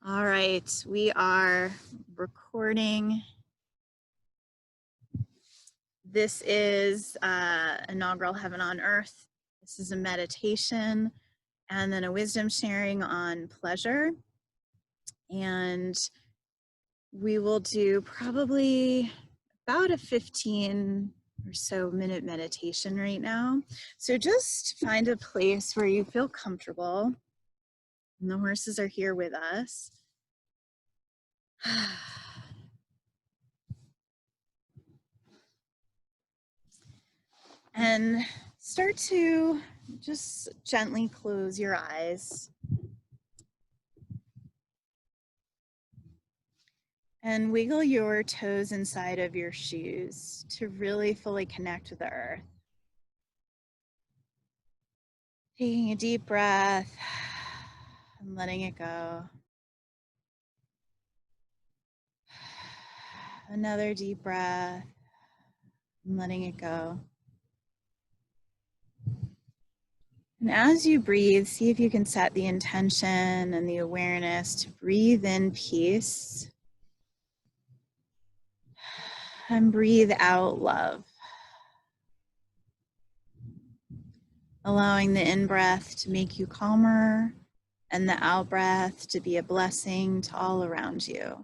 All right, we are recording. This is inaugural Heaven on Earth. This is a meditation and then a wisdom sharing on pleasure. And we will do probably about a 15 or so minute meditation right now. So just find a place where you feel comfortable. And the horses are here with us. And start to just gently close your eyes. And wiggle your toes inside of your shoes to really fully connect with the earth. Taking a deep breath and letting it go. Another deep breath and letting it go. And as you breathe, see if you can set the intention and the awareness to breathe in peace and breathe out love. Allowing the in-breath to make you calmer and the out-breath to be a blessing to all around you.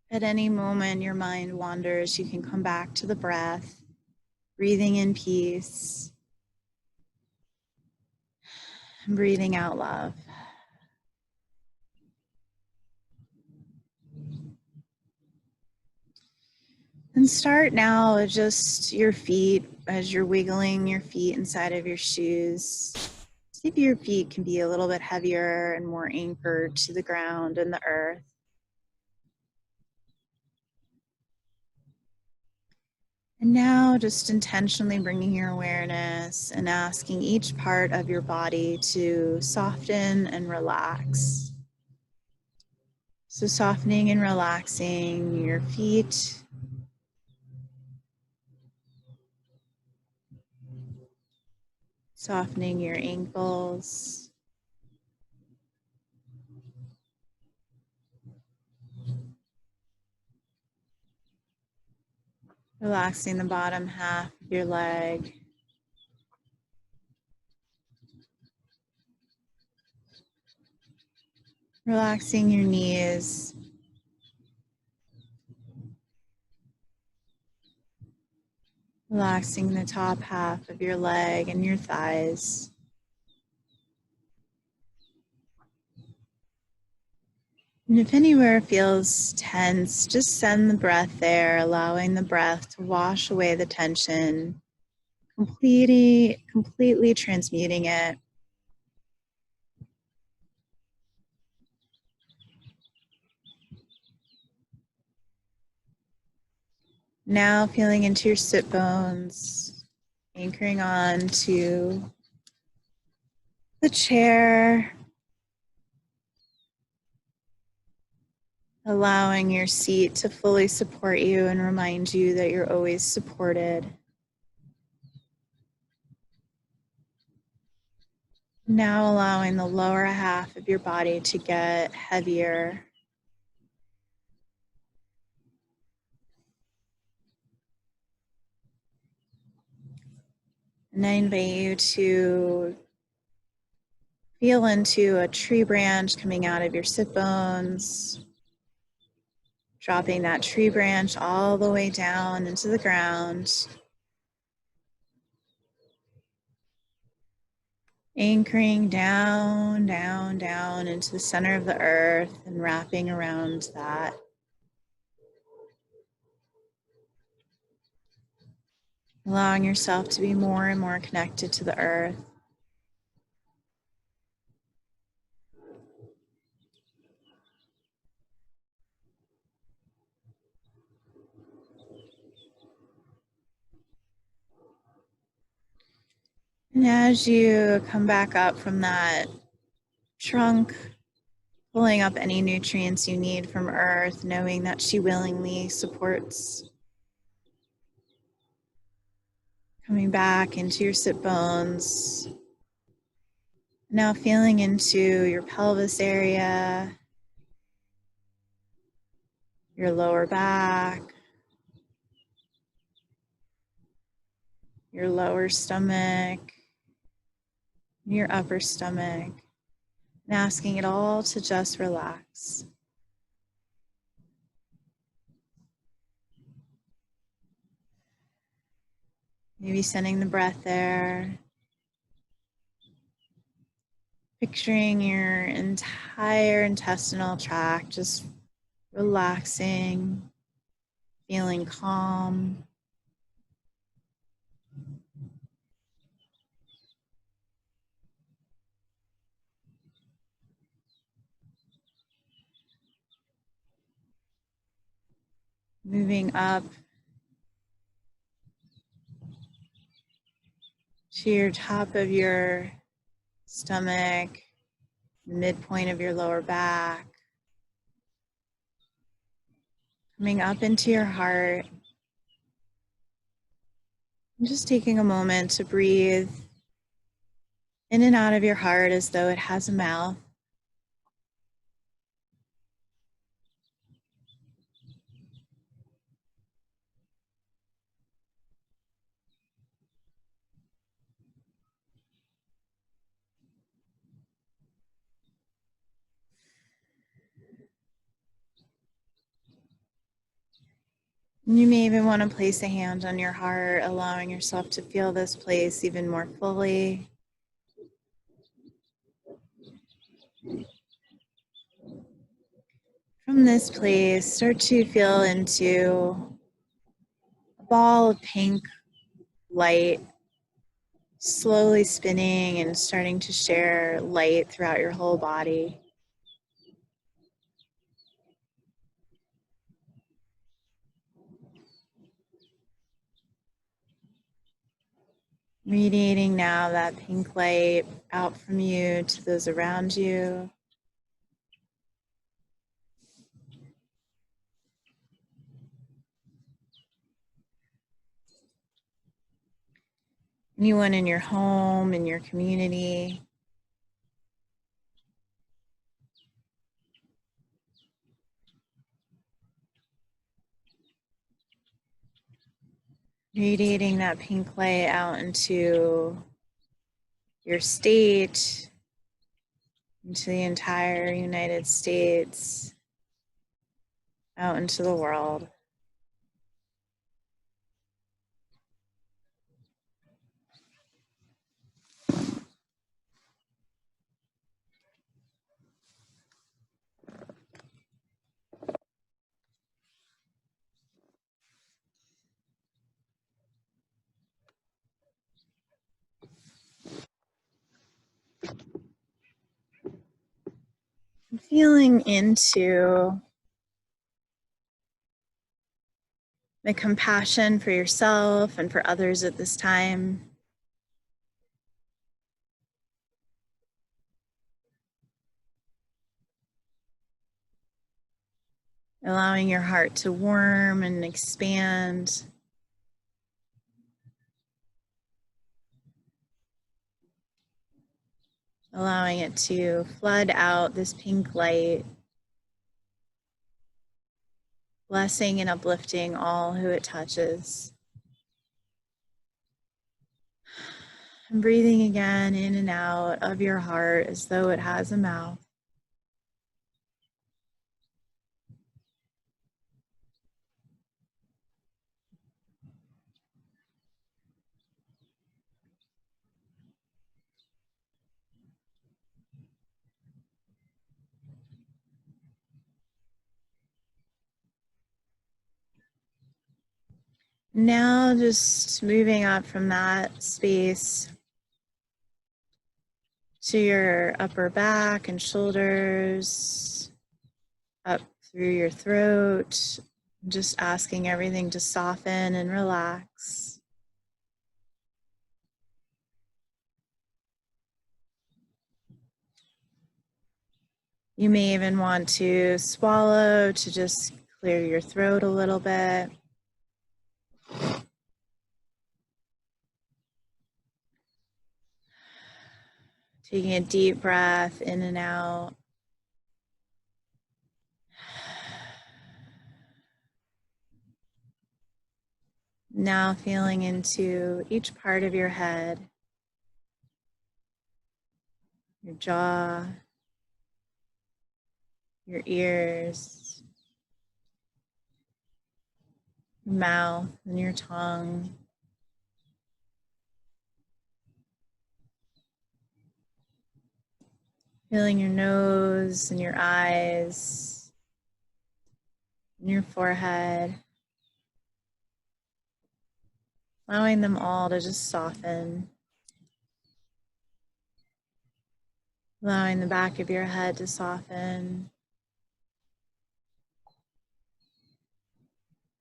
At any moment your mind wanders, you can come back to the breath, breathing in peace, and breathing out love. And start now with just your feet as you're wiggling your feet inside of your shoes. See if your feet can be a little bit heavier and more anchored to the ground and the earth. And now just intentionally bringing your awareness and asking each part of your body to soften and relax. So softening and relaxing your feet, softening your ankles, relaxing the bottom half of your leg, relaxing your knees, relaxing the top half of your leg and your thighs. And if anywhere feels tense, just send the breath there, allowing the breath to wash away the tension, completely transmuting it. Now feeling into your sit bones, anchoring on to the chair, allowing your seat to fully support you and remind you that you're always supported. Now allowing the lower half of your body to get heavier. And I invite you to feel into a tree branch coming out of your sit bones, dropping that tree branch all the way down into the ground, anchoring down, down, down into the center of the earth and wrapping around that. Allowing yourself to be more and more connected to the earth. And as you come back up from that trunk, pulling up any nutrients you need from Earth, knowing that she willingly supports. Coming back into your sit bones. Now feeling into your pelvis area, your lower back, your lower stomach, your upper stomach, and asking it all to just relax. Maybe sending the breath there. Picturing your entire intestinal tract just relaxing, feeling calm. Moving up to your top of your stomach, midpoint of your lower back. Coming up into your heart. And just taking a moment to breathe in and out of your heart as though it has a mouth. You may even want to place a hand on your heart, allowing yourself to feel this place even more fully. From this place, start to feel into a ball of pink light, slowly spinning and starting to share light throughout your whole body. Radiating now that pink light out from you to those around you. Anyone in your home, in your community. Radiating that pink light out into your state, into the entire United States, out into the world. Feeling into the compassion for yourself and for others at this time. Allowing your heart to warm and expand. Allowing it to flood out this pink light. Blessing and uplifting all who it touches. And breathing again in and out of your heart as though it has a mouth. Now just moving up from that space to your upper back and shoulders, up through your throat, just asking everything to soften and relax. You may even want to swallow to just clear your throat a little bit. Taking a deep breath in and out. Now feeling into each part of your head, your jaw, your ears, your mouth, and your tongue. Feeling your nose and your eyes, and your forehead. Allowing them all to just soften. Allowing the back of your head to soften.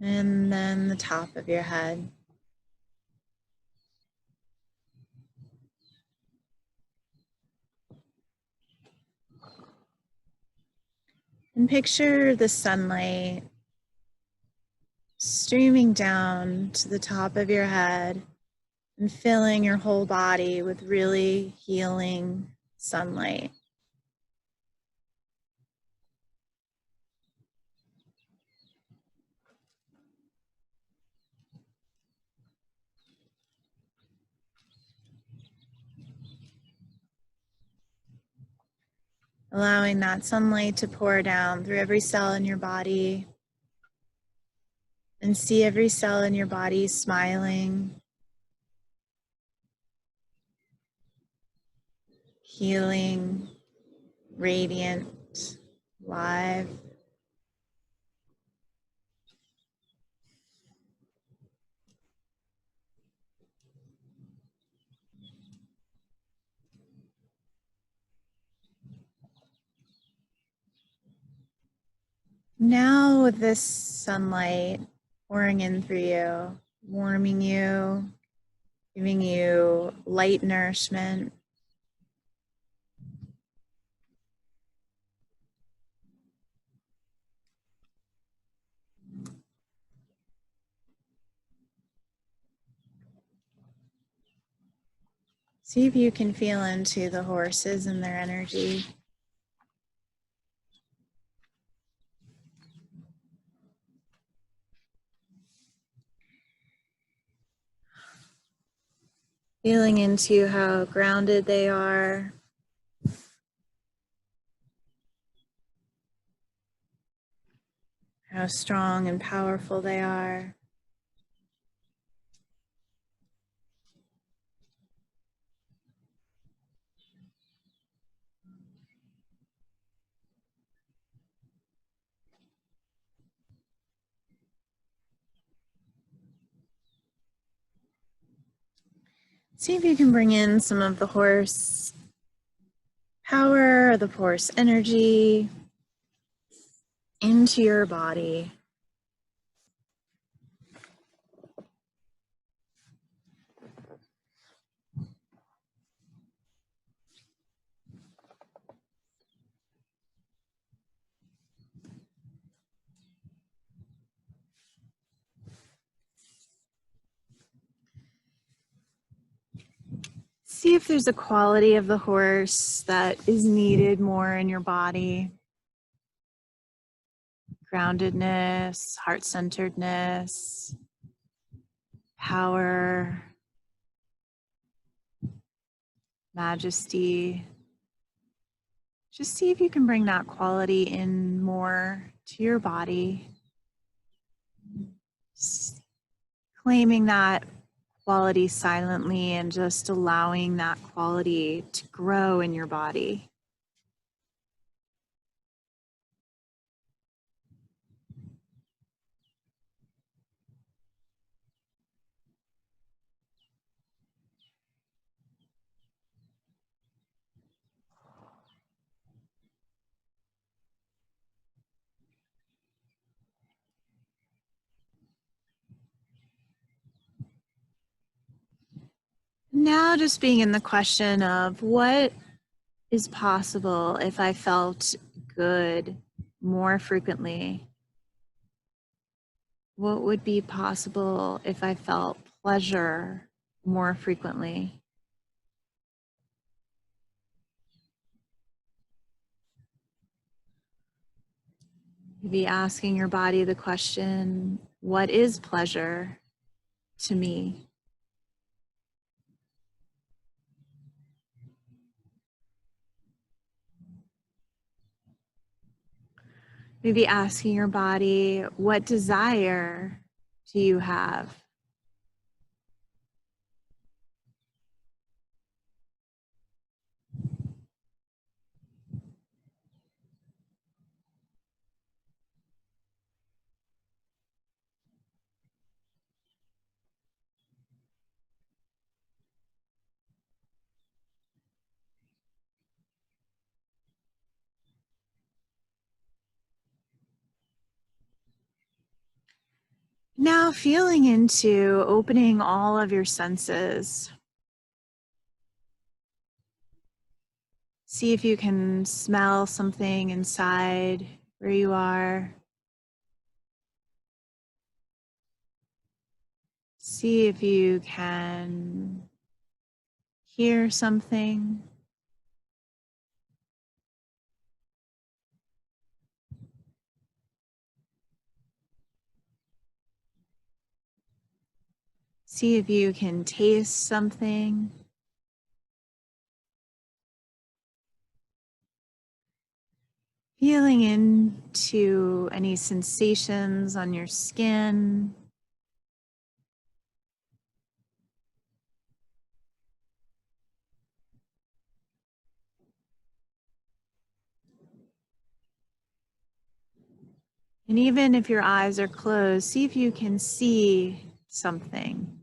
And then the top of your head. And picture the sunlight streaming down to the top of your head and filling your whole body with really healing sunlight. Allowing that sunlight to pour down through every cell in your body, and see every cell in your body smiling, healing, radiant, live. Now with this sunlight pouring in through you, warming you, giving you light nourishment, see if you can feel into the horses and their energy. Feeling into how grounded they are, how strong and powerful they are. See if you can bring in some of the horse power, the horse energy into your body. See if there's a quality of the horse that is needed more in your body. Groundedness, heart-centeredness, power, majesty. Just see if you can bring that quality in more to your body. Just claiming that quality silently and just allowing that quality to grow in your body. Now just being in the question of what is possible if I felt good more frequently? What would be possible if I felt pleasure more frequently? Maybe asking your body the question, what is pleasure to me? Maybe asking your body, what desire do you have? Now feeling into opening all of your senses. See if you can smell something inside where you are. See if you can hear something. See if you can taste something. Feeling into any sensations on your skin. And even if your eyes are closed, see if you can see something.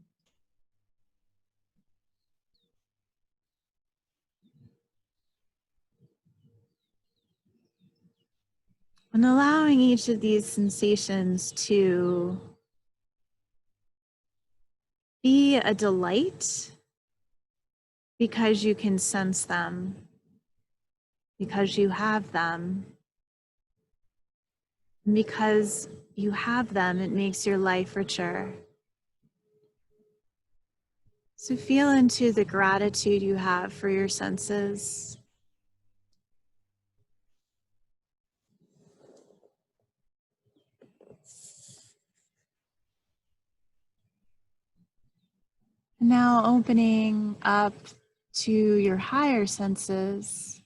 And allowing each of these sensations to be a delight because you can sense them, because you have them. And because you have them, it makes your life richer. So feel into the gratitude you have for your senses. Now opening up to your higher senses,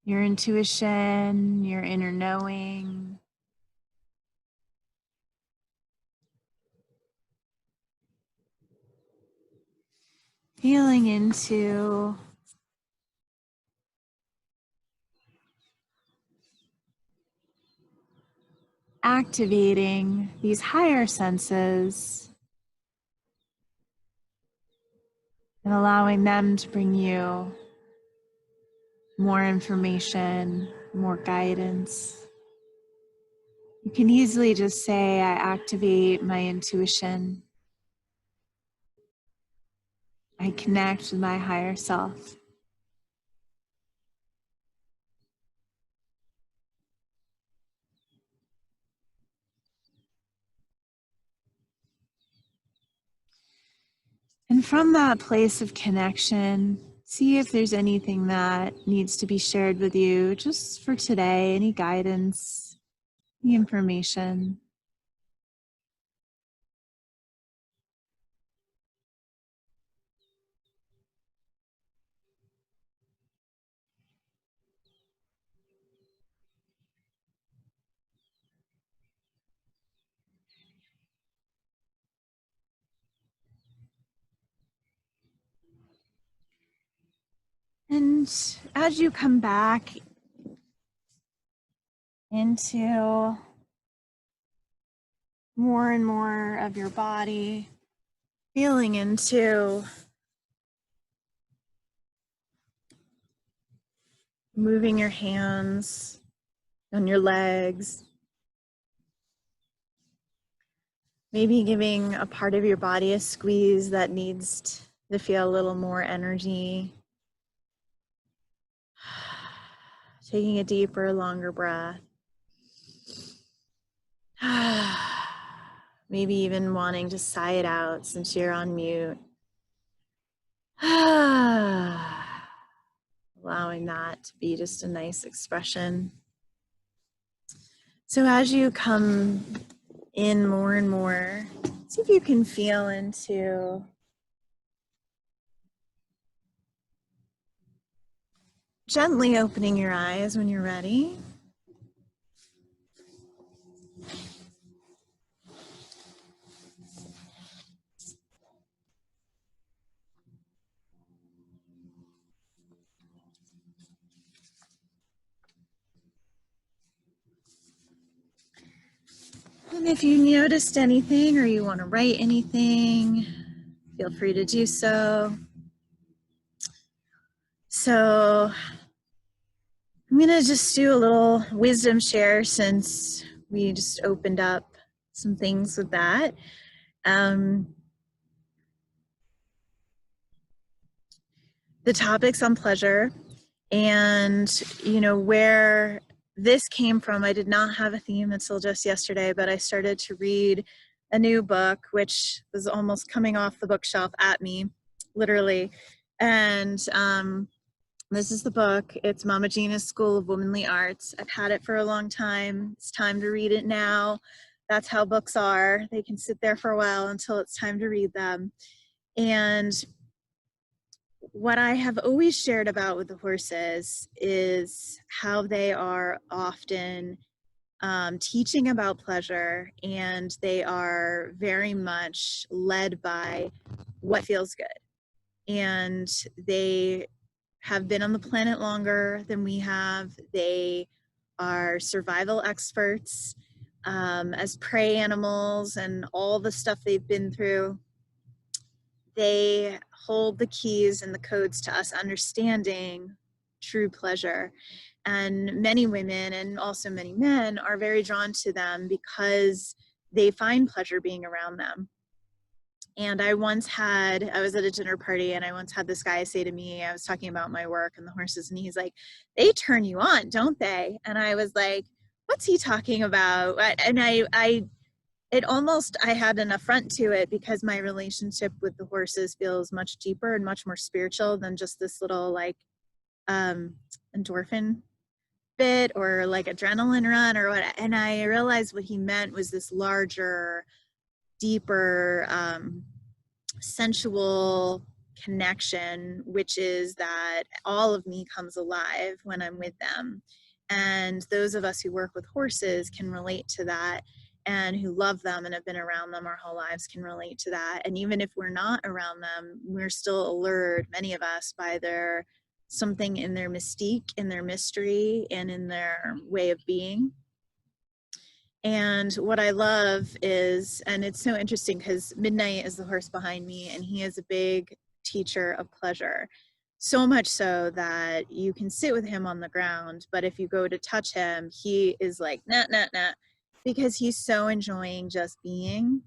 your intuition, your inner knowing. Feeling into activating these higher senses and allowing them to bring you more information, more guidance. You can easily just say, I activate my intuition. I connect with my higher self. And from that place of connection, see if there's anything that needs to be shared with you just for today, any guidance, any information. And as you come back into more and more of your body, feeling into moving your hands on your legs, maybe giving a part of your body a squeeze that needs to feel a little more energy. taking a deeper, longer breath. Maybe even wanting to sigh it out since you're on mute. Allowing that to be just a nice expression. So as you come in more and more, see if you can feel into gently opening your eyes when you're ready. And if you noticed anything or you want to write anything, feel free to do so. So I'm going to just do a little wisdom share since we just opened up some things with that. The topic's on pleasure, and where this came from, I did not have a theme until just yesterday, but I started to read a new book, which was almost coming off the bookshelf at me, literally. And this is the book. It's Mama Gina's School of Womanly Arts. I've had it for a long time. It's time to read it now. That's how books are. They can sit there for a while until it's time to read them. And what I have always shared about with the horses is how they are often teaching about pleasure, and they are very much led by what feels good. And they have been on the planet longer than we have. They are survival experts as prey animals, and all the stuff they've been through. They hold the keys and the codes to us understanding true pleasure. And many women and also many men are very drawn to them because they find pleasure being around them. And I was at a dinner party, and I once had this guy say to me, I was talking about my work and the horses, and he's like, they turn you on, don't they? And I was like, what's he talking about? And I had an affront to it because my relationship with the horses feels much deeper and much more spiritual than just this little like endorphin bit or like adrenaline run or what. And I realized what he meant was this larger, deeper, sensual connection, which is that all of me comes alive when I'm with them. And those of us who work with horses can relate to that, and who love them and have been around them our whole lives can relate to that. And even if we're not around them, we're still allured, many of us, by something in their mystique, in their mystery, and in their way of being. And what I love is, and it's so interesting because Midnight is the horse behind me, and he is a big teacher of pleasure. So much so that you can sit with him on the ground, but if you go to touch him, he is like, nah, nah, nah, because he's so enjoying just being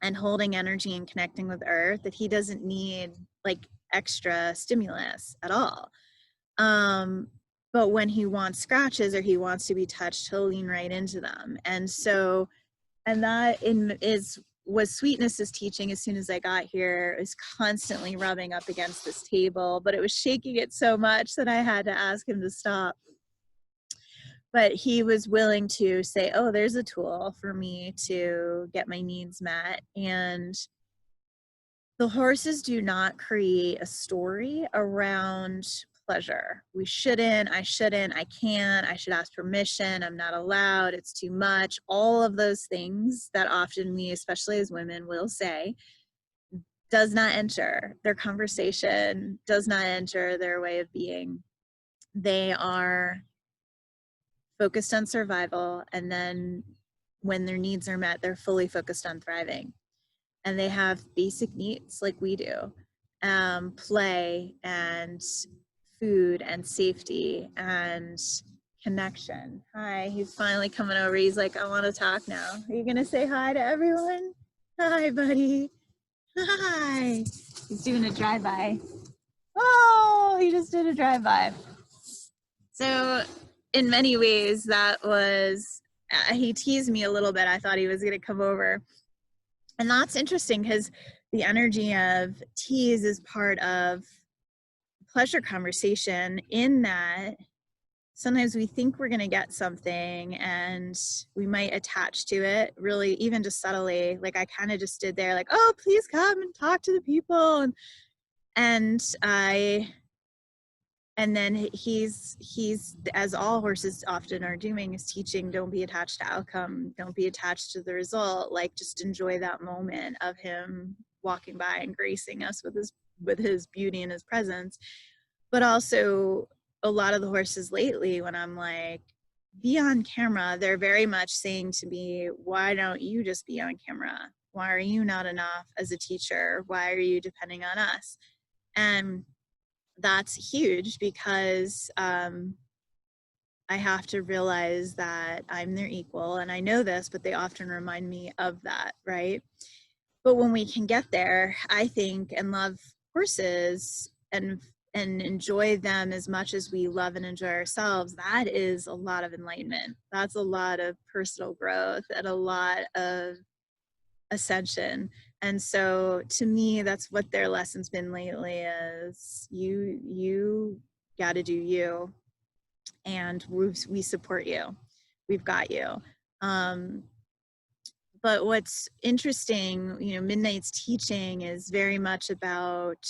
and holding energy and connecting with earth that he doesn't need like extra stimulus at all. But when he wants scratches or he wants to be touched, he'll lean right into them. And that was Sweetness's teaching. As soon as I got here, it was constantly rubbing up against this table, but it was shaking it so much that I had to ask him to stop. But he was willing to say, oh, there's a tool for me to get my needs met. And the horses do not create a story around pleasure. I shouldn't, I can't, I should ask permission, I'm not allowed, it's too much. All of those things that often we, especially as women, will say, does not enter their conversation, does not enter their way of being. They are focused on survival, and then when their needs are met, they're fully focused on thriving. And they have basic needs like we do, play and food and safety and connection. Hi, he's finally coming over. He's like, I want to talk now. Are you gonna say hi to everyone? Hi, buddy. Hi. He's doing a drive-by. Oh, he just did a drive-by. So in many ways, that was, he teased me a little bit. I thought he was going to come over. And that's interesting because the energy of tease is part of pleasure conversation, in that sometimes we think we're going to get something and we might attach to it, really, even just subtly. Like I kind of just did there, like, oh, please come and talk to the people. And then he's, as all horses often are doing, is teaching, don't be attached to outcome, don't be attached to the result, like just enjoy that moment of him walking by and gracing us with his beauty and his presence. But also, a lot of the horses lately, when I'm like, be on camera, they're very much saying to me, why don't you just be on camera? Why are you not enough as a teacher? Why are you depending on us? And that's huge, because I have to realize that I'm their equal, and I know this, but they often remind me of that, right? But when we can get there, I think, and love horses and enjoy them as much as we love and enjoy ourselves, that is a lot of enlightenment. That's a lot of personal growth and a lot of ascension. And so to me, that's what their lesson's been lately, is you got to do you, and we support you. We've got you. But what's interesting, Midnight's teaching is very much about,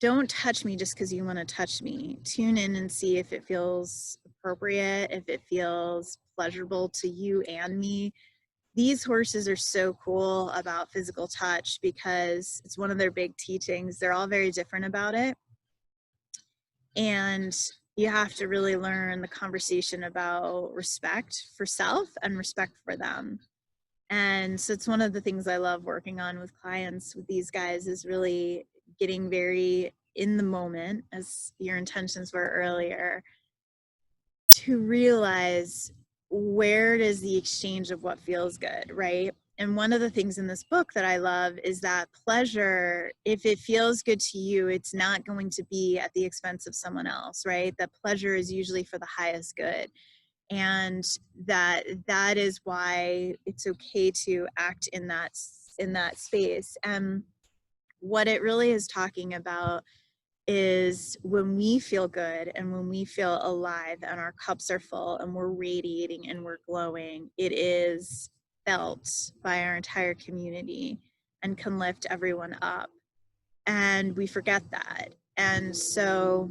don't touch me just because you want to touch me. Tune in and see if it feels appropriate, if it feels pleasurable to you and me. These horses are so cool about physical touch because it's one of their big teachings. They're all very different about it. And you have to really learn the conversation about respect for self and respect for them. And so it's one of the things I love working on with clients with these guys, is really getting very in the moment, as your intentions were earlier, to realize, where does the exchange of what feels good, right? And one of the things in this book that I love is that pleasure, if it feels good to you, it's not going to be at the expense of someone else, right? That pleasure is usually for the highest good. And that is why it's okay to act in that space. And what it really is talking about is, when we feel good and when we feel alive and our cups are full and we're radiating and we're glowing, it is felt by our entire community and can lift everyone up. And we forget that. And so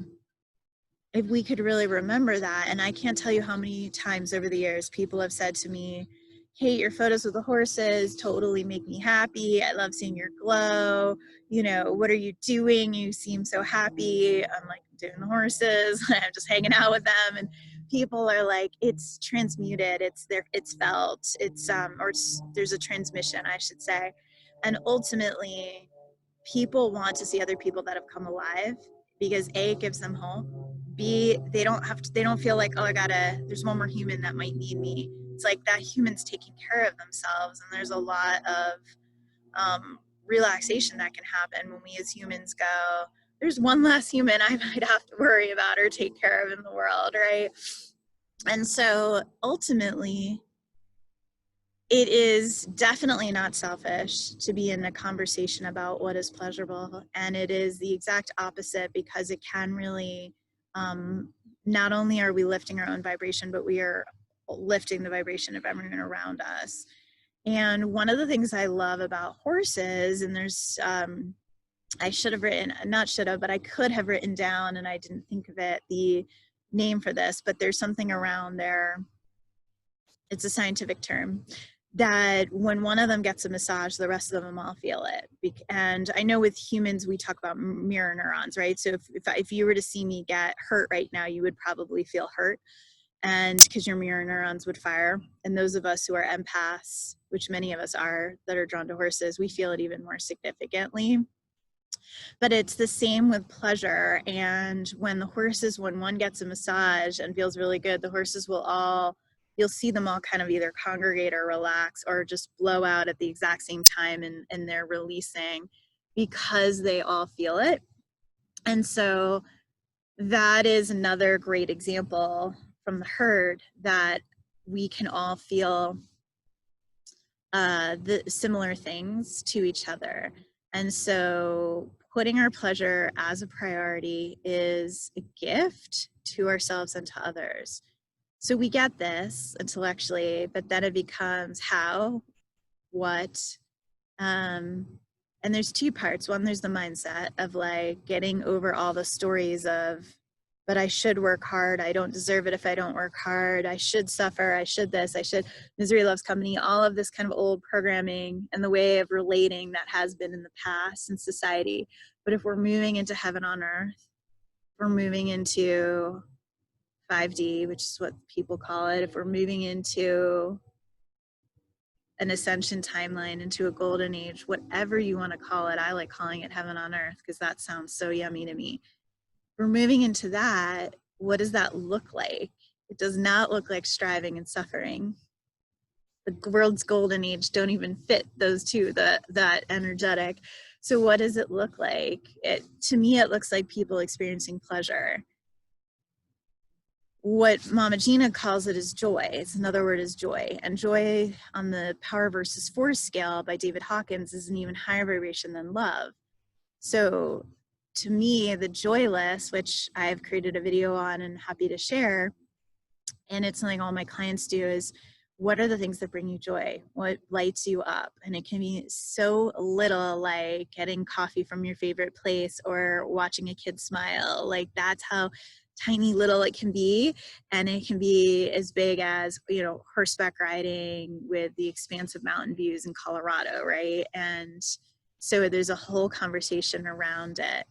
if we could really remember that, and I can't tell you how many times over the years people have said to me, hey, your photos with the horses totally make me happy. I love seeing your glow. What are you doing? You seem so happy. I'm like, doing the horses. I'm just hanging out with them. And people are like, it's transmuted. It's felt. There's a transmission, I should say. And ultimately, people want to see other people that have come alive, because A, it gives them hope. B, they don't feel like, oh, there's one more human that might need me. It's like that human's taking care of themselves, and there's a lot of relaxation that can happen when we as humans go, there's one less human I might have to worry about or take care of in the world, right? And so ultimately, it is definitely not selfish to be in a conversation about what is pleasurable, and it is the exact opposite, because it can really, not only are we lifting our own vibration, but we are lifting the vibration of everyone around us. And one of the things I love about horses, and there's, I should have written, not should have, but I could have written down, and I didn't think of it, the name for this, but there's something around there. It's a scientific term, that when one of them gets a massage, the rest of them all feel it. And I know with humans, we talk about mirror neurons, right? So if you were to see me get hurt right now, you would probably feel hurt, and because your mirror neurons would fire. And those of us who are empaths, which many of us are, that are drawn to horses, we feel it even more significantly. But it's the same with pleasure. And when one gets a massage and feels really good, the horses you'll see them all kind of either congregate or relax or just blow out at the exact same time, and they're releasing because they all feel it. And so that is another great example from the herd that we can all feel the similar things to each other. And so putting our pleasure as a priority is a gift to ourselves and to others. So we get this intellectually, but then it becomes how, what, and there's two parts. One, there's the mindset of like getting over all the stories of, but I should work hard. I don't deserve it if I don't work hard. I should suffer. I should this. I should. Misery loves company. All of this kind of old programming and the way of relating that has been in the past in society. But if we're moving into heaven on earth, we're moving into 5D, which is what people call it. If we're moving into an ascension timeline, into a golden age, whatever you want to call it. I like calling it heaven on earth because that sounds so yummy to me. We're moving into that. What does that look like? It does not look like striving and suffering. The world's golden age don't even fit those two, that energetic. So what does it look like? To me, it looks like people experiencing pleasure. What Mama Gina calls it is joy. It's another word is joy. And joy on the Power versus Force scale by David Hawkins is an even higher vibration than love. So to me, the joyless, which I've created a video on and happy to share, and it's something all my clients do, is what are the things that bring you joy? What lights you up? And it can be so little, like getting coffee from your favorite place or watching a kid smile. Like that's how tiny little it can be. And it can be as big as, you know, horseback riding with the expansive mountain views in Colorado, right? And so there's a whole conversation around it.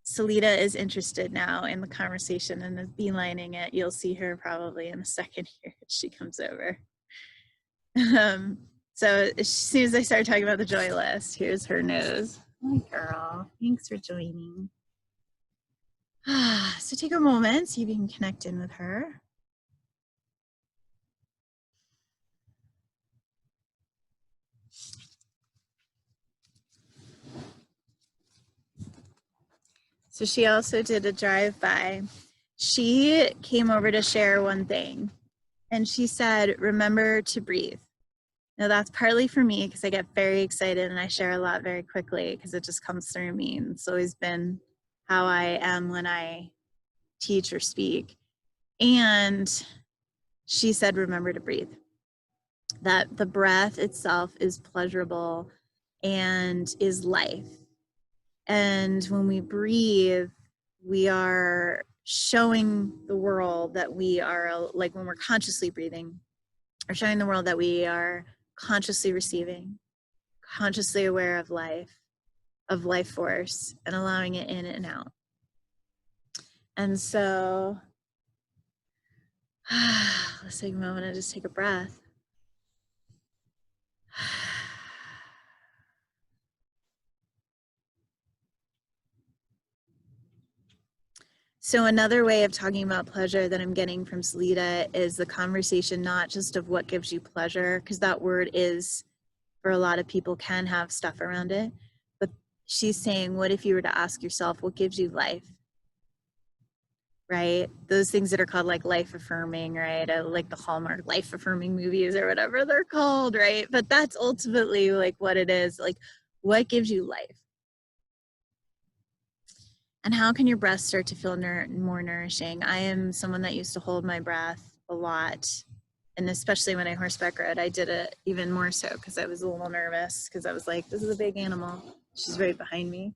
Salita is interested now in the conversation and is beelining it. You'll see her probably in a second here as she comes over. So as soon as I start talking about the joy list, here's her nose. Hi, girl. Thanks for joining. So take a moment, see if you can connect in with her. So she also did a drive-by. She came over to share one thing, and she said, remember to breathe. Now that's partly for me because I get very excited and I share a lot very quickly because it just comes through me, and it's always been how I am when I teach or speak. And she said, remember to breathe. That the breath itself is pleasurable and is life. And when we breathe, we are showing the world that we are, like when we're consciously breathing, or showing the world that we are consciously receiving, consciously aware of life force, and allowing it in and out. And so let's take a moment and just take a breath. So another way of talking about pleasure that I'm getting from Salita is the conversation not just of what gives you pleasure, because that word is, for a lot of people, can have stuff around it, but she's saying, what if you were to ask yourself, what gives you life? Right? Those things that are called like life affirming, right? Like the Hallmark life affirming movies or whatever they're called, right? But that's ultimately like what it is. Like, what gives you life? And how can your breath start to feel more nourishing? I am someone that used to hold my breath a lot. And especially when I horseback rode, I did it even more so because I was a little nervous because I was like, this is a big animal. She's right behind me.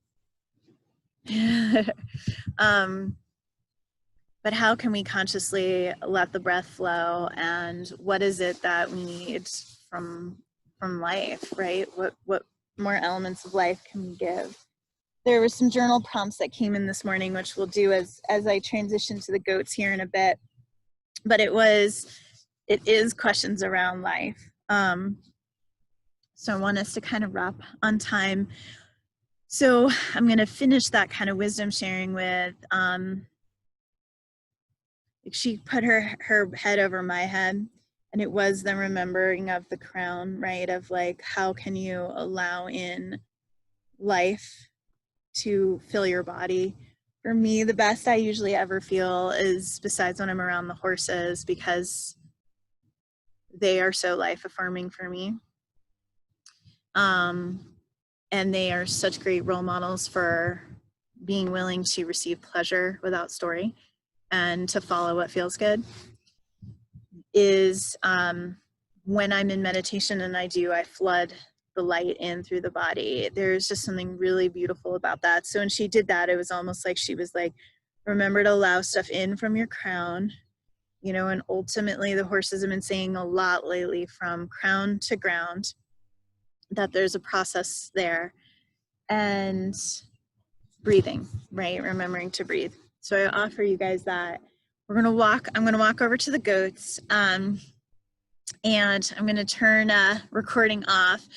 But how can we consciously let the breath flow, and what is it that we need from life, right? What more elements of life can we give? There were some journal prompts that came in this morning, which we'll do as I transition to the goats here in a bit. But it is questions around life. So I want us to kind of wrap on time. So I'm going to finish that kind of wisdom sharing with, she put her head over my head, and it was the remembering of the crown, right? Of like, how can you allow in life to fill your body For me, the best I usually ever feel is besides when I'm around the horses, because they are so life affirming for me. And they are such great role models for being willing to receive pleasure without story and to follow what feels good. Is when I'm in meditation and I flood the light in through the body. There's just something really beautiful about that. So when she did that, it was almost like she was like, remember to allow stuff in from your crown, you know, and ultimately the horses have been saying a lot lately, from crown to ground, that there's a process there. And breathing, right? Remembering to breathe. So I offer you guys that. I'm gonna walk over to the goats, and I'm gonna turn recording off.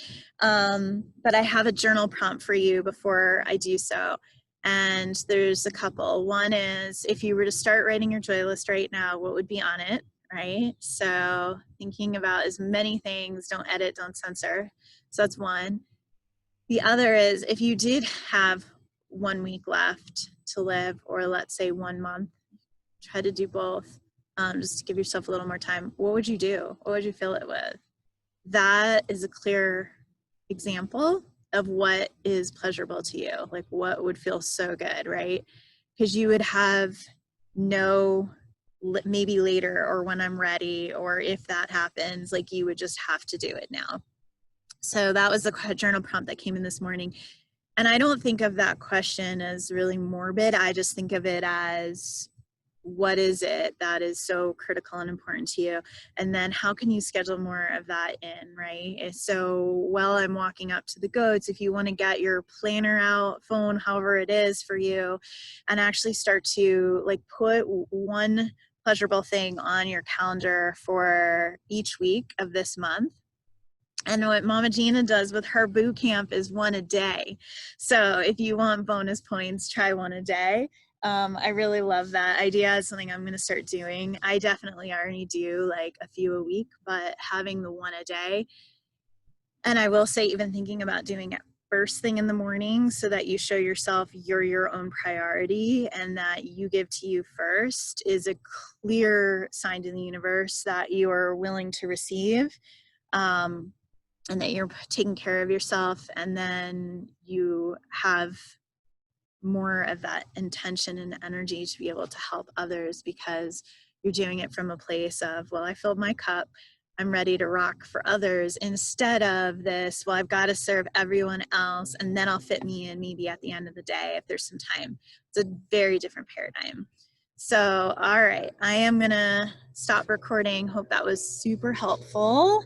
But I have a journal prompt for you before I do so. And there's a couple. One is, if you were to start writing your joy list right now, what would be on it, right? So thinking about as many things, don't edit, don't censor. So that's one. The other is, if you did have 1 week left to live, or let's say 1 month, try to do both, just to give yourself a little more time. What would you do? What would you fill it with? That is a clear example of what is pleasurable to you, like what would feel so good, right? Because you would have no maybe later, or when I'm ready, or if that happens, like you would just have to do it now. So that was the journal prompt that came in this morning. And I don't think of that question as really morbid. I just think of it as, what is it that is so critical and important to you? And then how can you schedule more of that in, right? So while I'm walking up to the goats, if you want to get your planner out, phone, however it is for you, and actually start to like put one pleasurable thing on your calendar for each week of this month. And what Mama Gina does with her boot camp is 1 a day. So if you want bonus points, try 1 a day. I really love that idea. It's something I'm going to start doing. I definitely already do like a few a week, but having the 1 a day. And I will say, even thinking about doing it first thing in the morning, so that you show yourself you're your own priority and that you give to you first, is a clear sign to the universe that you are willing to receive. And that you're taking care of yourself, and then you have more of that intention and energy to be able to help others, because you're doing it from a place of, well, I filled my cup, I'm ready to rock for others, instead of this, well, I've got to serve everyone else and then I'll fit me in maybe at the end of the day if there's some time. It's a very different paradigm. So, all right, I am gonna stop recording. Hope that was super helpful.